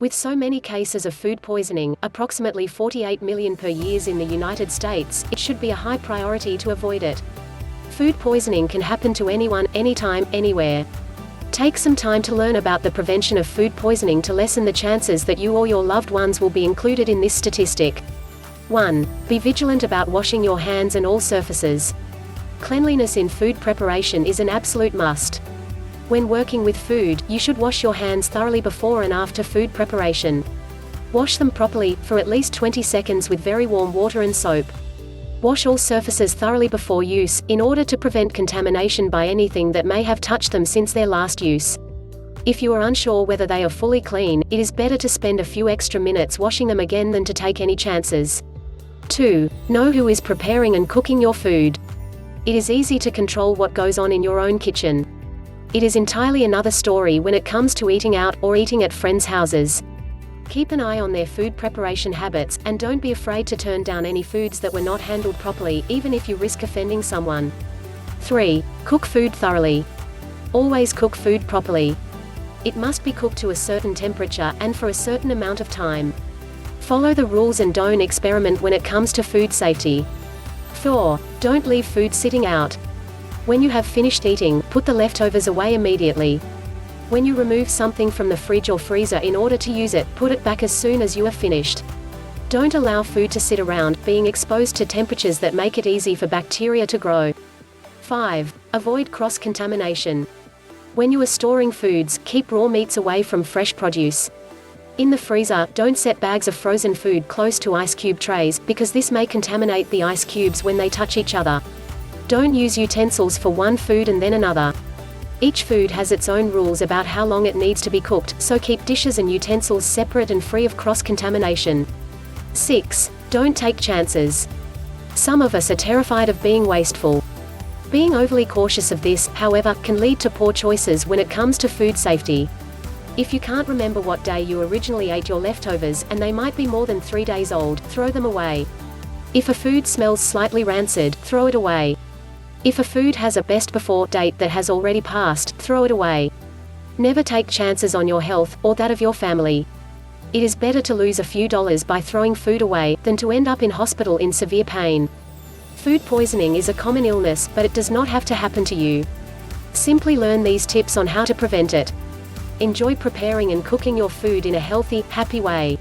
With so many cases of food poisoning, approximately 48 million per year in the United States, it should be a high priority to avoid it. Food poisoning can happen to anyone, anytime, anywhere. Take some time to learn about the prevention of food poisoning to lessen the chances that you or your loved ones will be included in this statistic. 1. Be vigilant about washing your hands and all surfaces. Cleanliness in food preparation is an absolute must. When working with food, you should wash your hands thoroughly before and after food preparation. Wash them properly, for at least 20 seconds with very warm water and soap. Wash all surfaces thoroughly before use, in order to prevent contamination by anything that may have touched them since their last use. If you are unsure whether they are fully clean, it is better to spend a few extra minutes washing them again than to take any chances. 2. Know who is preparing and cooking your food. It is easy to control what goes on in your own kitchen. It is entirely another story when it comes to eating out, or eating at friends' houses. Keep an eye on their food preparation habits, and don't be afraid to turn down any foods that were not handled properly, even if you risk offending someone. 3. Cook food thoroughly. Always cook food properly. It must be cooked to a certain temperature, and for a certain amount of time. Follow the rules and don't experiment when it comes to food safety. 4. Don't leave food sitting out. When you have finished eating, put the leftovers away immediately. When you remove something from the fridge or freezer in order to use it, put it back as soon as you are finished. Don't allow food to sit around, being exposed to temperatures that make it easy for bacteria to grow. 5. Avoid cross-contamination. When you are storing foods, keep raw meats away from fresh produce. In the freezer, don't set bags of frozen food close to ice cube trays, because this may contaminate the ice cubes when they touch each other. Don't use utensils for one food and then another. Each food has its own rules about how long it needs to be cooked, so keep dishes and utensils separate and free of cross-contamination. 6. Don't take chances. Some of us are terrified of being wasteful. Being overly cautious of this, however, can lead to poor choices when it comes to food safety. If you can't remember what day you originally ate your leftovers, and they might be more than 3 days old, throw them away. If a food smells slightly rancid, throw it away. If a food has a best before date that has already passed, throw it away. Never take chances on your health, or that of your family. It is better to lose a few dollars by throwing food away, than to end up in hospital in severe pain. Food poisoning is a common illness, but it does not have to happen to you. Simply learn these tips on how to prevent it. Enjoy preparing and cooking your food in a healthy, happy way.